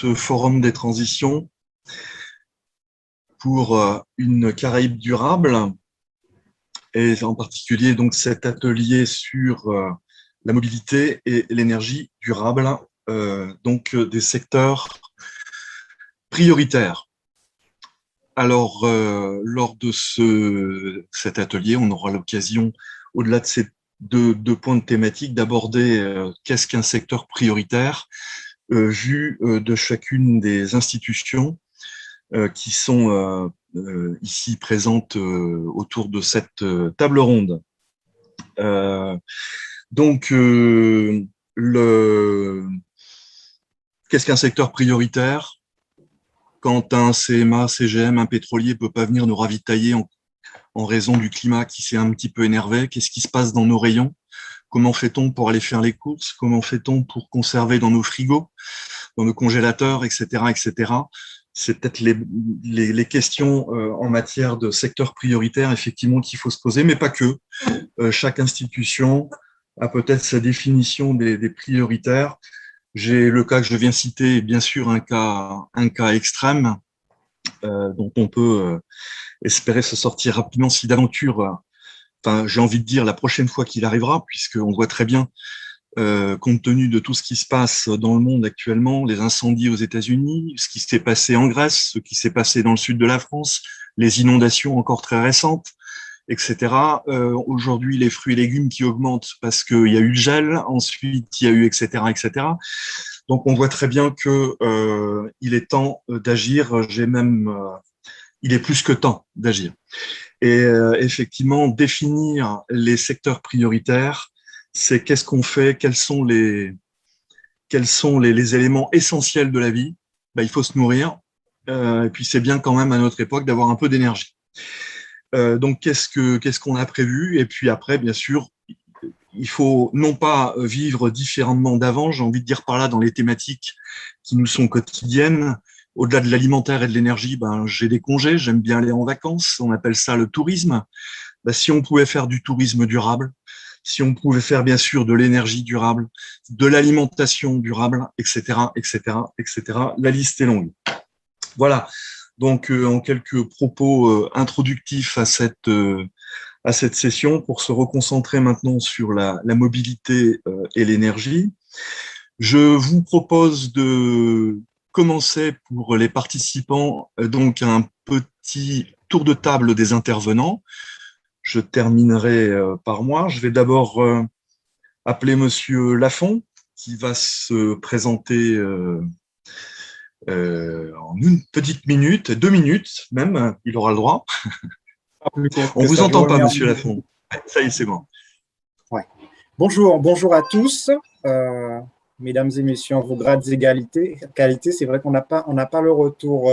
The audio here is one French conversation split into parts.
ce forum des transitions pour une Caraïbe durable et en particulier donc cet atelier sur la mobilité et l'énergie durable, donc des secteurs prioritaires. Alors, lors de cet atelier, on aura l'occasion, au-delà de ces deux points de thématique, d'aborder qu'est-ce qu'un secteur prioritaire, vu de chacune des institutions qui sont ici présentes autour de cette table ronde. Qu'est-ce qu'un secteur prioritaire? Quand un CMA, CGM, un pétrolier ne peut pas venir nous ravitailler en raison du climat qui s'est un petit peu énervé, qu'est-ce qui se passe dans nos rayons? Comment fait-on pour aller faire les courses? Comment fait-on pour conserver dans nos frigos, dans nos congélateurs, etc., etc. C'est peut-être les questions en matière de secteur prioritaire, effectivement, qu'il faut se poser, mais pas que. Chaque institution a peut-être sa définition des prioritaires. J'ai le cas que je viens citer, bien sûr, un cas extrême dont on peut espérer se sortir rapidement si d'aventure, enfin, j'ai envie de dire la prochaine fois qu'il arrivera, puisqu'on voit très bien, compte tenu de tout ce qui se passe dans le monde actuellement, les incendies aux États-Unis, ce qui s'est passé en Grèce, ce qui s'est passé dans le sud de la France, les inondations encore très récentes, etc. Aujourd'hui, les fruits et légumes qui augmentent parce qu'il y a eu le gel, ensuite il y a eu, etc., etc. Donc, on voit très bien que il est temps d'agir. Il est plus que temps d'agir. Et effectivement, définir les secteurs prioritaires, c'est qu'est-ce qu'on fait, quels sont les éléments essentiels de la vie. Ben, il faut se nourrir. Et puis, c'est bien quand même à notre époque d'avoir un peu d'énergie. Donc, qu'est-ce qu'on a prévu? Et puis après, bien sûr, il faut non pas vivre différemment d'avant, j'ai envie de dire par là dans les thématiques qui nous sont quotidiennes. Au-delà de l'alimentaire et de l'énergie, ben, j'ai des congés, j'aime bien aller en vacances, on appelle ça le tourisme. Ben, si on pouvait faire du tourisme durable, si on pouvait faire bien sûr de l'énergie durable, de l'alimentation durable, etc., etc., etc., la liste est longue. Voilà. Donc, en quelques propos introductifs à cette session, pour se reconcentrer maintenant sur la mobilité et l'énergie, je vous propose de commencer pour les participants donc un petit tour de table des intervenants. Je terminerai par moi. Je vais d'abord appeler Monsieur Lafont, qui va se présenter en une petite minute, 2 minutes même, il aura le droit. On ne vous entend pas, Monsieur Lafont. Ça y est, c'est bon. Ouais. Bonjour à tous, mesdames et messieurs, en vos grades et qualités. C'est vrai qu'on n'a pas le retour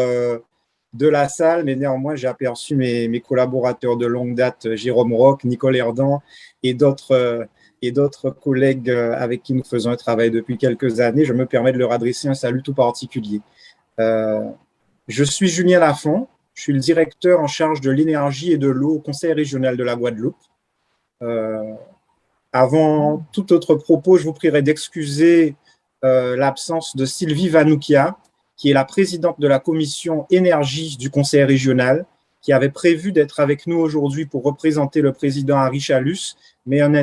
de la salle, mais néanmoins, j'ai aperçu mes collaborateurs de longue date, Jérôme Roch, Nicole Herdan et d'autres collègues avec qui nous faisons un travail depuis quelques années. Je me permets de leur adresser un salut tout particulier. Je suis Julien Lafont, je suis le directeur en charge de l'énergie et de l'eau au Conseil régional de la Guadeloupe. Avant tout autre propos, je vous prierai d'excuser l'absence de Sylvie Vanoukia, qui est la présidente de la commission énergie du Conseil régional, qui avait prévu d'être avec nous aujourd'hui pour représenter le président Harry Chalus, mais un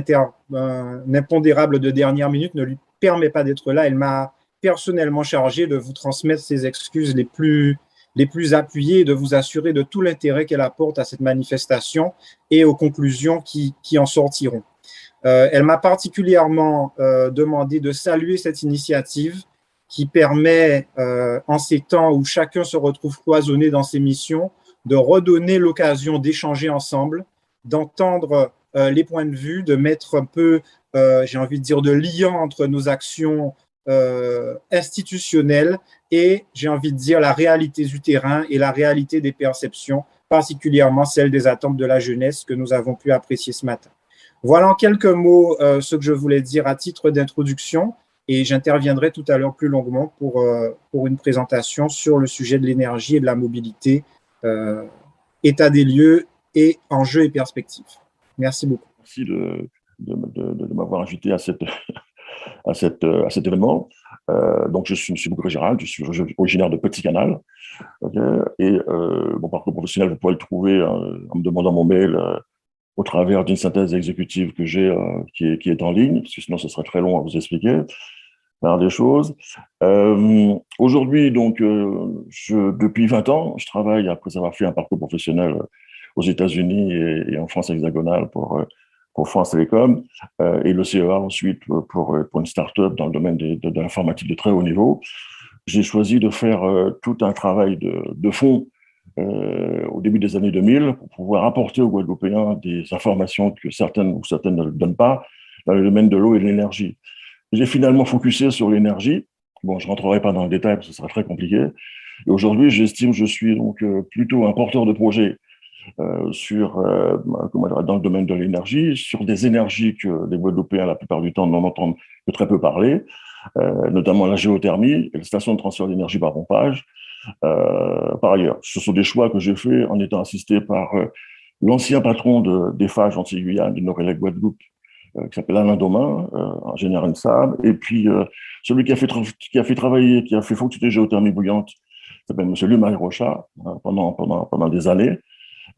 impondérable de dernière minute ne lui permet pas d'être là. Elle m'a personnellement chargé de vous transmettre ses excuses les plus appuyées et de vous assurer de tout l'intérêt qu'elle apporte à cette manifestation et aux conclusions qui en sortiront. Elle m'a particulièrement demandé de saluer cette initiative qui permet, en ces temps où chacun se retrouve cloisonné dans ses missions, de redonner l'occasion d'échanger ensemble, d'entendre les points de vue, de mettre un peu, j'ai envie de dire, de lien entre nos actions institutionnelles et, j'ai envie de dire, la réalité du terrain et la réalité des perceptions, particulièrement celle des attentes de la jeunesse que nous avons pu apprécier ce matin. Voilà en quelques mots ce que je voulais dire à titre d'introduction et j'interviendrai tout à l'heure plus longuement pour une présentation sur le sujet de l'énergie et de la mobilité, état des lieux et enjeux et perspectives. Merci beaucoup. Merci de m'avoir invité à cet événement. Donc, je suis M. Bougré-Gérald, je suis originaire de Petit Canal. Okay, et mon parcours professionnel, vous pouvez le trouver en me demandant mon mail au travers d'une synthèse exécutive que j'ai qui est en ligne, parce que sinon ce serait très long à vous expliquer par des choses. Aujourd'hui, donc, depuis 20 ans, je travaille, après avoir fait un parcours professionnel aux États-Unis et en France hexagonale pour France Télécom, et le CEA ensuite pour une start-up dans le domaine de l'informatique de très haut niveau. J'ai choisi de faire tout un travail de fond au début des années 2000 pour pouvoir apporter aux Guadeloupéens des informations que certaines ne donnent pas dans le domaine de l'eau et de l'énergie. J'ai finalement focusé sur l'énergie. Bon, je ne rentrerai pas dans le détail parce que ce serait très compliqué. Et aujourd'hui, j'estime que je suis donc plutôt un porteur de projet dans le domaine de l'énergie, sur des énergies que les Guadeloupéens, la plupart du temps, n'en entendent que très peu parler, notamment la géothermie et les stations de transfert d'énergie par pompage. Par ailleurs, ce sont des choix que j'ai faits en étant assisté par l'ancien patron des Phages Antilles-Guyane du Nord-Élec Guadeloupe, qui s'appelle Alain Domain, ingénieur INSAB, et puis celui qui a fait travailler, qui a fait fonctionner géothermie bruyante, s'appelle M. Lumari Rocha, pendant des années.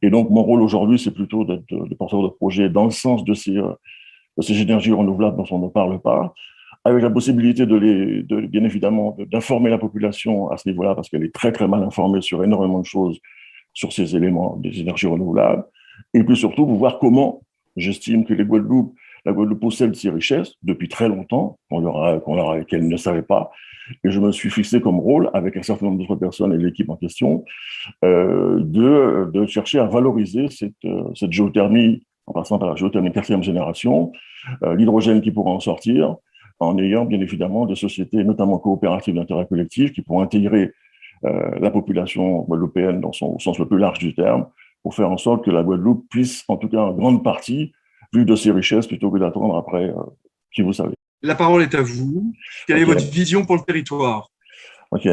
Et donc, mon rôle aujourd'hui, c'est plutôt d'être de porteur de projet dans le sens de ces énergies renouvelables dont on ne parle pas, avec la possibilité bien évidemment, d'informer la population à ce niveau-là, parce qu'elle est très, très mal informée sur énormément de choses sur ces éléments des énergies renouvelables. Et puis surtout, pour voir comment j'estime que la Guadeloupe possède ces richesses depuis très longtemps, qu'elle ne savait pas. Et je me suis fixé comme rôle, avec un certain nombre d'autres personnes et l'équipe en question, de chercher à valoriser cette géothermie, en passant par la géothermie 4e génération, l'hydrogène qui pourra en sortir, en ayant bien évidemment des sociétés, notamment coopératives d'intérêt collectif, qui pourront intégrer la population guadeloupéenne au sens le plus large du terme, pour faire en sorte que la Guadeloupe puisse, en tout cas en grande partie, vivre de ses richesses plutôt que d'attendre après qui vous savez. La parole est à vous. Quelle est votre vision pour le territoire? Ok.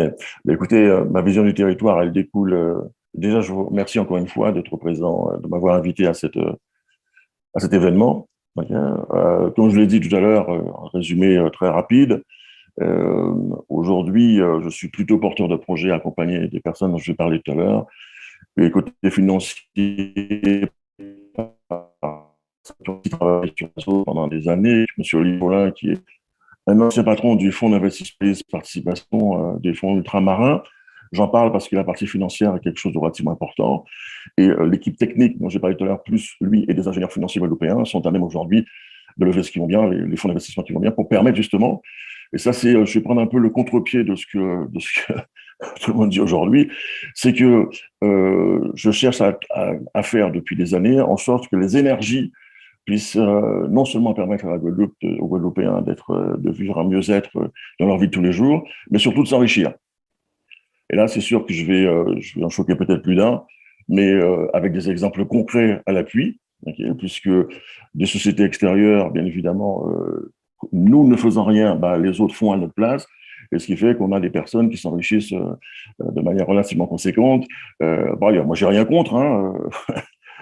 Mais écoutez, ma vision du territoire, elle découle. Déjà, je vous remercie encore une fois d'être présent, de m'avoir invité à cet événement. Okay. Comme je l'ai dit tout à l'heure, en résumé très rapide, aujourd'hui, je suis plutôt porteur de projet accompagné des personnes dont je vais parler tout à l'heure. Et côté financier, qui travaille sur le réseau pendant des années, M. Olivier Paulin, qui est un ancien patron du fonds d'investissement et de participation des fonds ultramarins. J'en parle parce que la partie financière est quelque chose de relativement important. Et l'équipe technique dont j'ai parlé tout à l'heure, plus lui et des ingénieurs financiers guadeloupéens, sont à même aujourd'hui de lever ce qui vont bien, les fonds d'investissement qui vont bien, pour permettre justement, et ça c'est, je vais prendre un peu le contre-pied de ce que tout le monde dit aujourd'hui, c'est que je cherche à faire depuis des années en sorte que les énergies puissent non seulement permettre à la Guadeloupe, aux Guadeloupéens de vivre un mieux-être dans leur vie de tous les jours, mais surtout de s'enrichir. Et là, c'est sûr que je vais en choquer peut-être plus d'un, mais avec des exemples concrets à l'appui, okay, puisque des sociétés extérieures, bien évidemment, nous ne faisant rien, les autres font à notre place, et ce qui fait qu'on a des personnes qui s'enrichissent de manière relativement conséquente. Moi, j'ai rien contre, hein,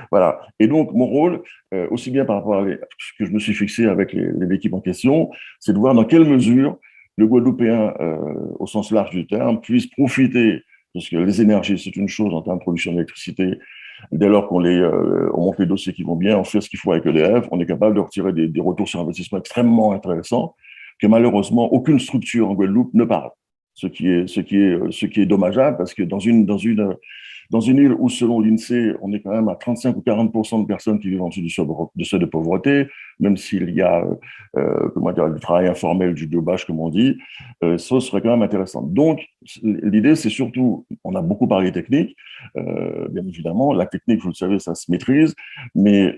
voilà. Et donc, mon rôle, aussi bien par rapport à ce que je me suis fixé avec l'équipe en question, c'est de voir dans quelle mesure le Guadeloupéen, au sens large du terme, puisse profiter, parce que les énergies, c'est une chose en termes de production d'électricité. Dès lors qu'on monte les dossiers qui vont bien, on fait ce qu'il faut avec EDF, on est capable de retirer des retours sur investissement extrêmement intéressants, que malheureusement, aucune structure en Guadeloupe ne parle. Ce qui est dommageable, parce que dans une île où, selon l'INSEE, on est quand même à 35 ou 40% de personnes qui vivent en dessous du seuil de pauvreté, même s'il y a du travail informel, du débauche, comme on dit, ça serait quand même intéressant. Donc, l'idée, c'est surtout, on a beaucoup parlé technique, bien évidemment, la technique, vous le savez, ça se maîtrise, mais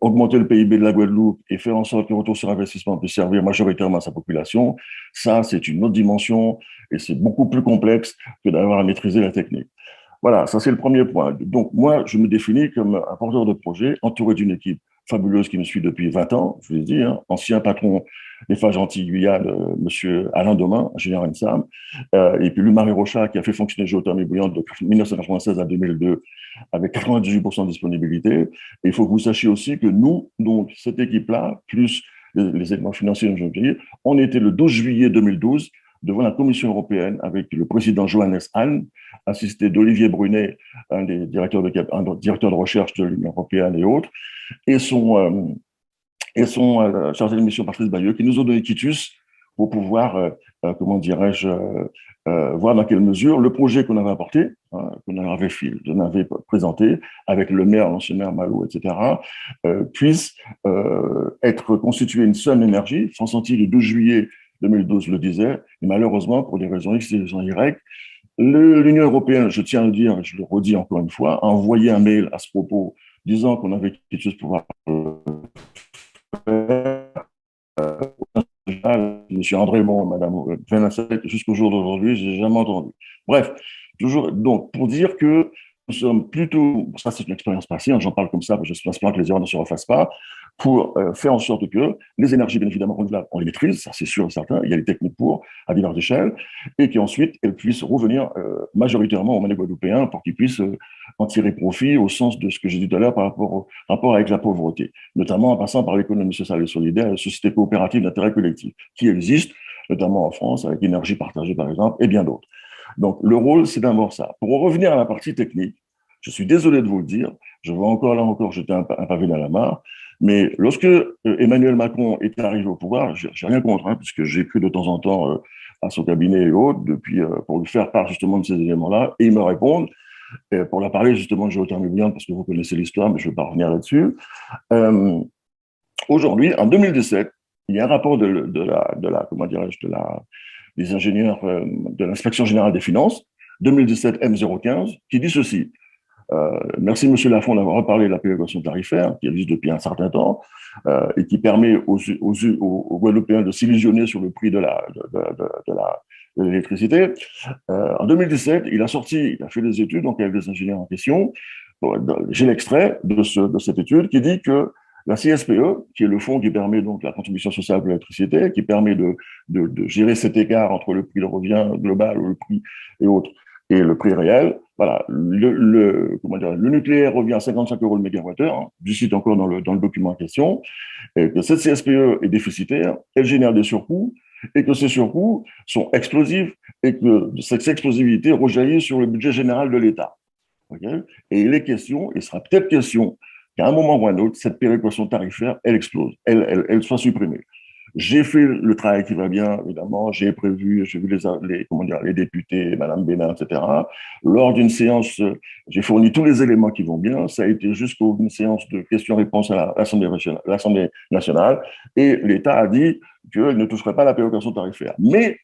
augmenter le PIB de la Guadeloupe et faire en sorte que le retour sur investissement puisse servir majoritairement à sa population, ça, c'est une autre dimension et c'est beaucoup plus complexe que d'avoir à maîtriser la technique. Voilà, ça c'est le premier point. Donc moi, je me définis comme un porteur de projet entouré d'une équipe fabuleuse qui me suit depuis 20 ans, je vous l'ai dit, hein, ancien patron des Phages Antilles-Guyane, M. Alain Domain, ingénieur INSAM, et puis Lumari Rocha qui a fait fonctionner Géothermie Bruyante de 1996 à 2002 avec 98% de disponibilité. Et il faut que vous sachiez aussi que nous, donc cette équipe-là, plus les éléments financiers, on était le 12 juillet 2012 devant la Commission européenne avec le président Johannes Hahn, assisté d'Olivier Brunet, un des directeurs de recherche de l'Union européenne et autres, et son chargé de mission Patrice Bayeux, qui nous ont donné quitus pour pouvoir, comment dirais-je, voir dans quelle mesure le projet qu'on avait apporté, qu'on avait présenté avec le maire, l'ancien maire Malo, etc., puisse être constitué une seule énergie. Son sentier du 12 juillet 2012 le disait, et malheureusement, pour des raisons X et des raisons Y, l'Union européenne, je tiens à le dire, je le redis encore une fois, a envoyé un mail à ce propos disant qu'on avait quelque chose pour pouvoir Monsieur André Bon, Madame Vénassel, jusqu'au jour d'aujourd'hui, je n'ai jamais entendu. Bref, toujours, donc, pour dire que nous sommes plutôt, ça c'est une expérience passée, j'en parle comme ça, j'espère que les erreurs ne se refassent pas, pour faire en sorte que les énergies, bien évidemment, renouvelables, on les maîtrise, ça c'est sûr et certain, il y a les techniques pour, à diverses échelles, et qu'ensuite, elles puissent revenir majoritairement aux monnaie guadeloupéens pour qu'ils puissent en tirer profit au sens de ce que j'ai dit tout à l'heure par rapport avec la pauvreté, notamment en passant par l'économie sociale et solidaire, la société coopérative d'intérêt collectif, qui existe, notamment en France, avec Énergie partagée par exemple, et bien d'autres. Donc, le rôle, c'est d'abord ça. Pour revenir à la partie technique, je suis désolé de vous le dire, je vais encore jeter un pavé dans la mare, mais lorsque Emmanuel Macron est arrivé au pouvoir, j'ai rien contre, puisque j'ai pris de temps en temps à son cabinet et autres, depuis, pour lui faire part justement de ces éléments-là, et il me répond, pour la parler justement de géothermie brillante, parce que vous connaissez l'histoire, mais je ne vais pas revenir là-dessus. Aujourd'hui, en 2017, il y a un rapport des ingénieurs de l'inspection générale des finances, 2017 M015, qui dit ceci. Merci, Monsieur Lafond, d'avoir reparlé de la péréquation tarifaire, qui existe depuis un certain temps, et qui permet aux Guadeloupéens de s'illusionner sur le prix de l'électricité. En 2017, il a fait des études, donc avec des ingénieurs en question. J'ai l'extrait de cette étude qui dit que la CSPE, qui est le fonds qui permet donc la contribution sociale pour l'électricité, qui permet de gérer cet écart entre le prix de revient global, le prix et autres, et le prix réel, voilà, le nucléaire revient à 55 € le mégawattheure, je cite encore dans le document en question, et que cette CSPE est déficitaire, elle génère des surcoûts, et que ces surcoûts sont explosifs, et que cette explosivité rejaillit sur le budget général de l'État. Okay, et il est question, il sera peut-être question, qu'à un moment ou à un autre, cette péréquation tarifaire, elle explose, elle soit supprimée. J'ai fait le travail qui va bien, évidemment. J'ai vu les députés, Madame Bénin, etc. Lors d'une séance, j'ai fourni tous les éléments qui vont bien. Ça a été jusqu'à une séance de questions-réponses à l'Assemblée nationale. Et l'État a dit qu'il ne toucherait pas à la péréquation tarifaire. Mais,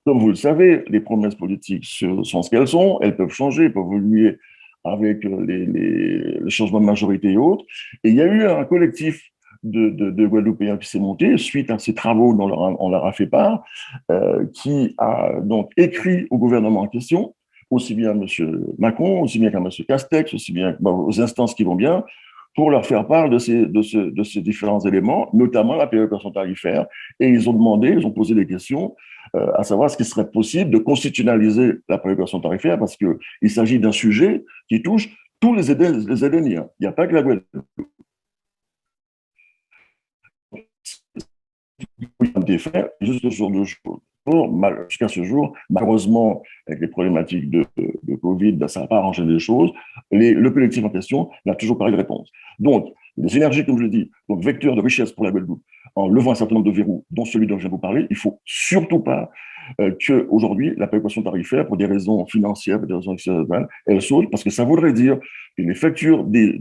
comme vous le savez, les promesses politiques sont ce qu'elles sont. Elles peuvent changer, peuvent évoluer avec les changements de majorité et autres. Et il y a eu un collectif de Guadeloupéens qui s'est monté suite à ces travaux dont on leur a fait part, qui a donc écrit au gouvernement en question, aussi bien à M. Macron, aussi bien qu'à M. Castex, aussi bien aux instances qui vont bien, pour leur faire part de ces différents éléments, notamment la péréquation tarifaire. Et ils ont posé des questions, à savoir ce qui serait possible de constitutionnaliser la péréquation tarifaire, parce qu'il s'agit d'un sujet qui touche tous les Édéniens. Il n'y a pas que la Guadeloupe. Des faits, jusqu'à ce jour, malheureusement, avec les problématiques de Covid, ça n'a pas arrangé les choses. Le collectif en question n'a toujours pas eu de réponse. Donc, les énergies, comme je l'ai dit, donc vecteurs de richesse pour la Guadeloupe, en levant un certain nombre de verrous, dont celui dont je viens de vous parler, il ne faut surtout pas qu'aujourd'hui, la péréquation tarifaire, pour des raisons financières, pour des raisons exceptionnelles, elle saute, parce que ça voudrait dire que les factures des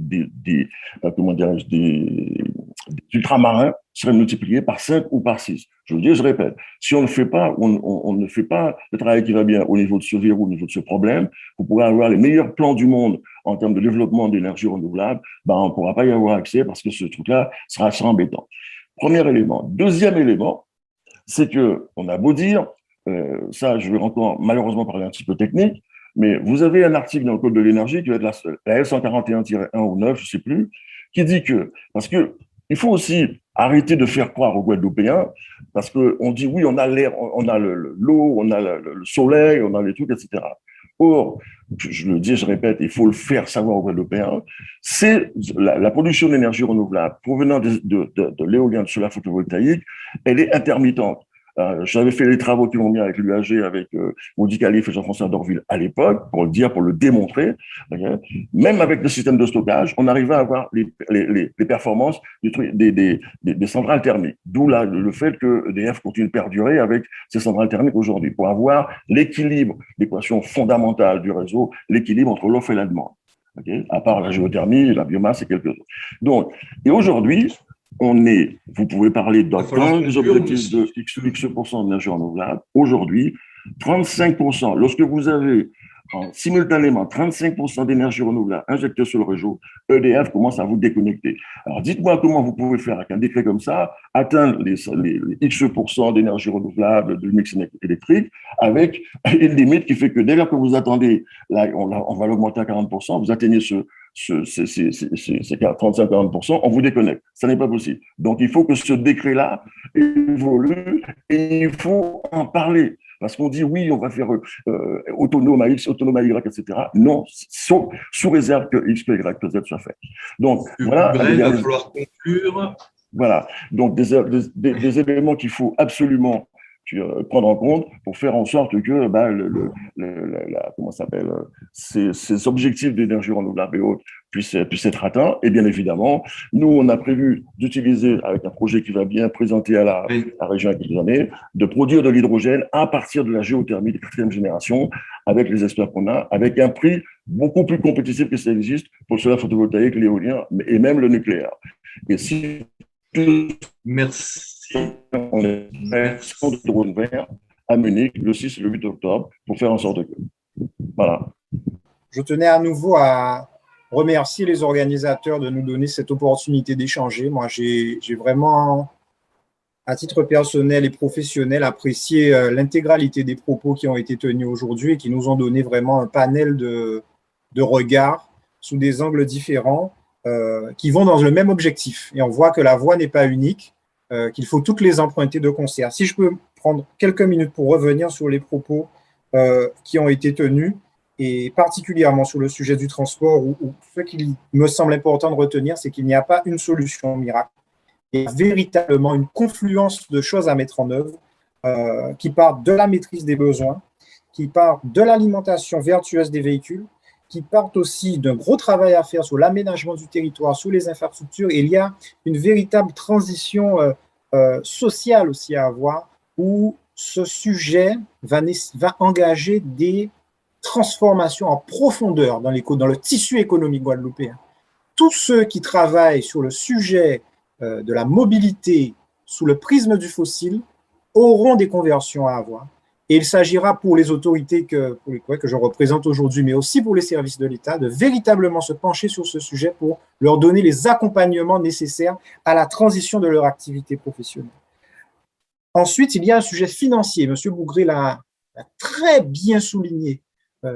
ultramarins seraient multipliées par 5 ou par 6. Je le dis, je répète, si on ne fait pas le travail qui va bien au niveau de ce verrou, au niveau de ce problème, vous pourrez avoir les meilleurs plans du monde en termes de développement d'énergie renouvelable, on ne pourra pas y avoir accès parce que ce truc-là sera embêtant. Premier élément. Deuxième élément, c'est qu'on a beau dire, ça je vais encore malheureusement parler un petit peu technique, mais vous avez un article dans le Code de l'énergie qui va être la L141-1 ou 9, je ne sais plus, qui dit parce que il faut aussi arrêter de faire croire aux Guadeloupéens, parce qu'on dit oui, on a l'air, on a l'eau, on a le soleil, on a les trucs, etc. Or, je le dis, je répète, il faut le faire savoir aux Guadeloupéens, c'est la production d'énergie renouvelable provenant de l'éolien, de solaire photovoltaïque, elle est intermittente. J'avais fait les travaux qui m'ont mis avec l'UAG, avec Maudit Calif et Jean-François Dorville à l'époque, pour le dire, pour le démontrer. Okay. Même avec le système de stockage, on arrivait à avoir les performances des centrales thermiques. D'où le fait que EDF continue de perdurer avec ces centrales thermiques aujourd'hui, pour avoir l'équilibre, l'équation fondamentale du réseau, l'équilibre entre l'offre et la demande. Okay. À part la géothermie, la biomasse et quelques autres. Donc, et aujourd'hui, vous pouvez parler d'atteindre des objectifs de X% d'énergie renouvelable. Aujourd'hui, 35%, lorsque vous avez simultanément 35% d'énergie renouvelable injectée sur le réseau, EDF commence à vous déconnecter. Alors, dites-moi comment vous pouvez faire avec un décret comme ça, atteindre les X% d'énergie renouvelable de mix électrique avec une limite qui fait que dès lors que vous attendez, là, on va l'augmenter à 40%, vous atteignez ces 35-40%, on vous déconnecte. Ça n'est pas possible. Donc, il faut que ce décret-là évolue et il faut en parler. Parce qu'on dit, oui, on va faire autonome à X, autonome à Y, etc. Non, sous réserve que X, que Y, que Z soit fait. Donc, voilà. Il va falloir conclure. Voilà. Donc, des éléments qu'il faut absolument prendre en compte pour faire en sorte que comment s'appelle, ces objectifs d'énergie renouvelable et autres puissent être atteints. Et bien évidemment, nous, on a prévu d'utiliser, avec un projet qui va bien présenter à la région à quelques années, de produire de l'hydrogène à partir de la géothermie de 4e génération, avec les experts qu'on a, avec un prix beaucoup plus compétitif que ça existe pour le solaire photovoltaïque, l'éolien et même le nucléaire. Et si Merci. on est de drone vert à Munich le 6 et le 8 octobre pour faire en sorte que. Voilà. Je tenais à nouveau à remercier les organisateurs de nous donner cette opportunité d'échanger. Moi, j'ai vraiment, à titre personnel et professionnel, apprécié l'intégralité des propos qui ont été tenus aujourd'hui et qui nous ont donné vraiment un panel de regards sous des angles différents qui vont dans le même objectif. Et on voit que la voie n'est pas unique, qu'il faut toutes les emprunter de concert. Si je peux prendre quelques minutes pour revenir sur les propos qui ont été tenus, et particulièrement sur le sujet du transport, où ce qu'il me semble important de retenir, c'est qu'il n'y a pas une solution miracle. Il y a véritablement une confluence de choses à mettre en œuvre qui part de la maîtrise des besoins, qui part de l'alimentation vertueuse des véhicules, qui partent aussi d'un gros travail à faire sur l'aménagement du territoire, sur les infrastructures. Et il y a une véritable transition sociale aussi à avoir, où ce sujet va engager des transformations en profondeur dans le tissu économique guadeloupéen. Tous ceux qui travaillent sur le sujet de la mobilité sous le prisme du fossile auront des conversions à avoir. Et il s'agira pour les autorités que je représente aujourd'hui, mais aussi pour les services de l'État, de véritablement se pencher sur ce sujet pour leur donner les accompagnements nécessaires à la transition de leur activité professionnelle. Ensuite, il y a un sujet financier. M. Bougré l'a très bien souligné.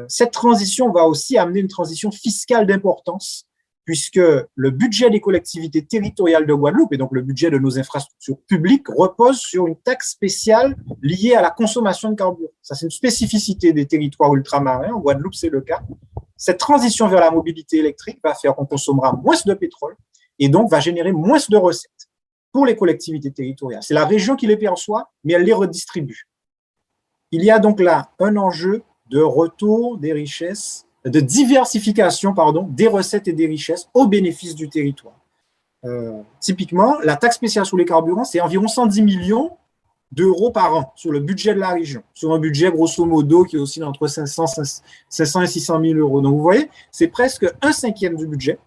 Cette transition va aussi amener une transition fiscale d'importance, puisque le budget des collectivités territoriales de Guadeloupe, et donc le budget de nos infrastructures publiques, repose sur une taxe spéciale liée à la consommation de carburant. Ça, c'est une spécificité des territoires ultramarins. En Guadeloupe, c'est le cas. Cette transition vers la mobilité électrique va faire qu'on consommera moins de pétrole et donc va générer moins de recettes pour les collectivités territoriales. C'est la région qui les perçoit, mais elle les redistribue. Il y a donc là un enjeu de retour des richesses, de diversification, des recettes et des richesses au bénéfice du territoire. Typiquement, la taxe spéciale sur les carburants, c'est environ 110 millions d'euros par an sur le budget de la région, sur un budget grosso modo qui oscille entre 500 et 600 000 euros. Donc vous voyez, c'est presque 1/5 du budget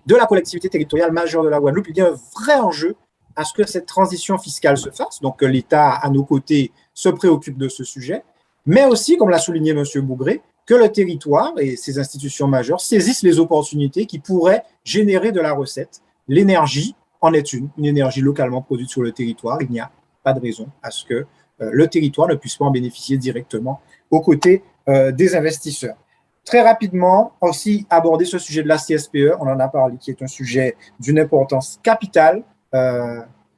de la collectivité territoriale majeure de la Guadeloupe. Il y a un vrai enjeu à ce que cette transition fiscale se fasse, donc que l'État, à nos côtés, se préoccupe de ce sujet, mais aussi, comme l'a souligné M. Bougré, que le territoire et ses institutions majeures saisissent les opportunités qui pourraient générer de la recette. L'énergie en est une énergie localement produite sur le territoire. Il n'y a pas de raison à ce que le territoire ne puisse pas en bénéficier directement aux côtés des investisseurs. Très rapidement, aussi aborder ce sujet de la CSPE, on en a parlé, qui est un sujet d'une importance capitale.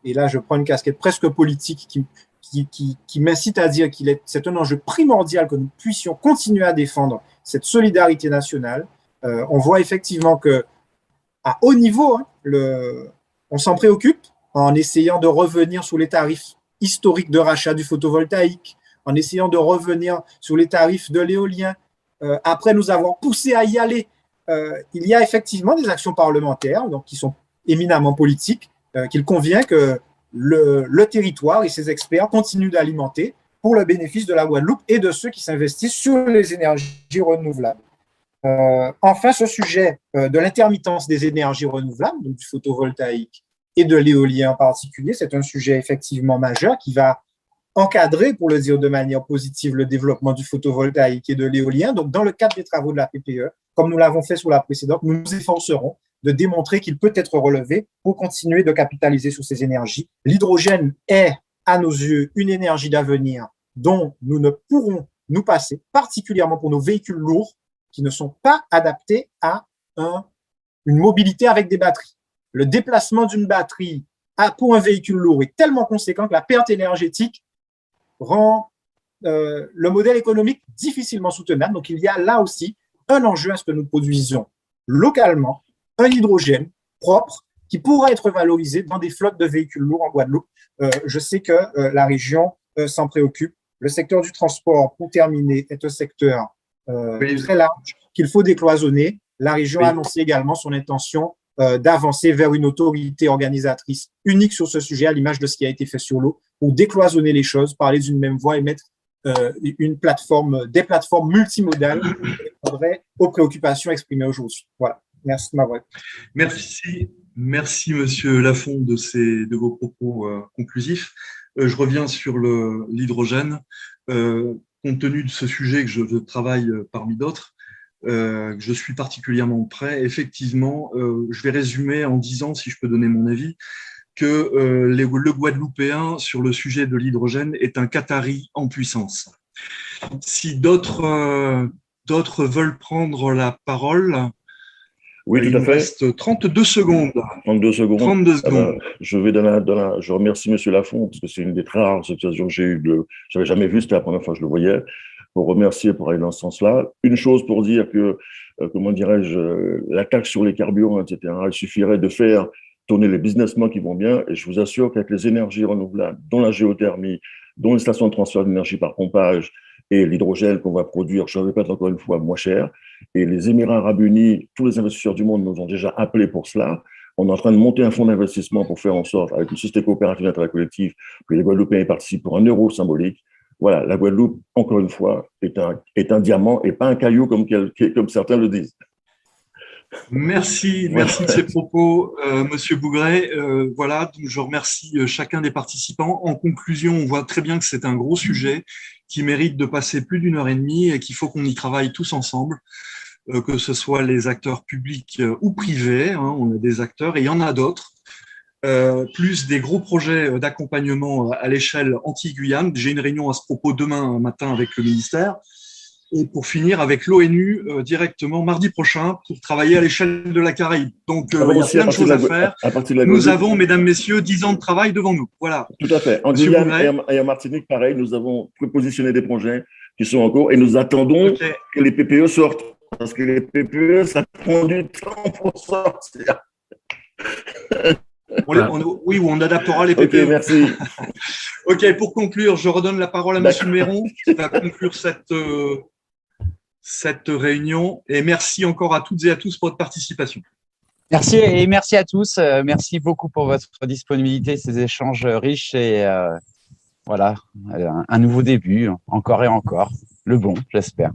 Et là, je prends une casquette presque politique qui m'incite à dire c'est un enjeu primordial que nous puissions continuer à défendre cette solidarité nationale. On voit effectivement qu'à haut niveau, on s'en préoccupe en essayant de revenir sur les tarifs historique de rachat du photovoltaïque, en essayant de revenir sur les tarifs de l'éolien. Après nous avoir poussé à y aller, il y a effectivement des actions parlementaires donc, qui sont éminemment politiques, qu'il convient que le territoire et ses experts continuent d'alimenter pour le bénéfice de la Guadeloupe et de ceux qui s'investissent sur les énergies renouvelables. Enfin, ce sujet de l'intermittence des énergies renouvelables, donc du photovoltaïque et de l'éolien en particulier, c'est un sujet effectivement majeur qui va encadrer, pour le dire de manière positive, le développement du photovoltaïque et de l'éolien. Donc, dans le cadre des travaux de la PPE, comme nous l'avons fait sur la précédente, nous nous efforcerons de démontrer qu'il peut être relevé pour continuer de capitaliser sur ces énergies. L'hydrogène est, à nos yeux, une énergie d'avenir dont nous ne pourrons nous passer, particulièrement pour nos véhicules lourds qui ne sont pas adaptés à une mobilité avec des batteries. Le déplacement d'une batterie pour un véhicule lourd est tellement conséquent que la perte énergétique rend le modèle économique difficilement soutenable. Donc, il y a là aussi un enjeu à ce que nous produisions localement un hydrogène propre qui pourra être valorisé dans des flottes de véhicules lourds en Guadeloupe. Je sais que la région s'en préoccupe. Le secteur du transport, pour terminer, est un secteur très large qu'il faut décloisonner. La région a annoncé également son intention d'avancer vers une autorité organisatrice unique sur ce sujet, à l'image de ce qui a été fait sur l'eau, pour décloisonner les choses, parler d'une même voix et mettre des plateformes multimodales qui répondraient aux préoccupations exprimées aujourd'hui. Voilà. Merci de m'avoir écouté. Merci Monsieur Lafond de vos propos conclusifs. Je reviens sur l'hydrogène. Compte tenu de ce sujet que je travaille parmi d'autres, que je suis particulièrement près, effectivement, je vais résumer en disant, si je peux donner mon avis, que le Guadeloupéen sur le sujet de l'hydrogène est un Qatari en puissance. Si d'autres veulent prendre la parole, oui, tout à fait. Il reste 32 secondes. 32 secondes. 32 secondes. Je vais je remercie M. Lafond parce que c'est une des très rares situations que j'ai eues. Je n'avais jamais vu, c'était la première fois que je le voyais. Pour remercier, pour aller dans ce sens-là. Une chose pour dire que, comment dirais-je, la taxe sur les carburants, etc., il suffirait de faire tourner les businessmen qui vont bien. Et je vous assure qu'avec les énergies renouvelables, dont la géothermie, dont les stations de transfert d'énergie par pompage et l'hydrogène qu'on va produire, je le répète encore une fois, moins cher. Et les Émirats arabes unis, tous les investisseurs du monde nous ont déjà appelés pour cela. On est en train de monter un fonds d'investissement pour faire en sorte, avec une société coopérative d'intérêt collectif, que les Guadeloupéens y participent pour €1 symbolique. Voilà, la Guadeloupe, encore une fois, est un diamant et pas un caillou comme certains le disent. Merci de ces propos, Monsieur Bougret. Voilà, donc je remercie chacun des participants. En conclusion, on voit très bien que c'est un gros sujet qui mérite de passer plus d'1 heure et demie et qu'il faut qu'on y travaille tous ensemble, que ce soit les acteurs publics ou privés. Hein, on a des acteurs et il y en a d'autres. Plus des gros projets d'accompagnement à l'échelle anti-Guyane. J'ai une réunion à ce propos demain matin avec le ministère. Et pour finir, avec l'ONU directement mardi prochain pour travailler à l'échelle de la Caraïbe. Donc, il y a plein de choses à faire. Nous avons, mesdames, messieurs, 10 ans de travail devant nous. Voilà. Tout à fait. En Guyane et en Martinique, pareil, nous avons prépositionné des projets qui sont en cours et nous attendons que les PPE sortent. Parce que les PPE, ça prend du temps pour sortir. Oui, on adaptera les PPE. Ok, merci. Ok, pour conclure, je redonne la parole à M. Méron qui va conclure cette réunion. Et merci encore à toutes et à tous pour votre participation. Merci et merci à tous. Merci beaucoup pour votre disponibilité, ces échanges riches et voilà, un nouveau début, encore et encore. Le bon, j'espère.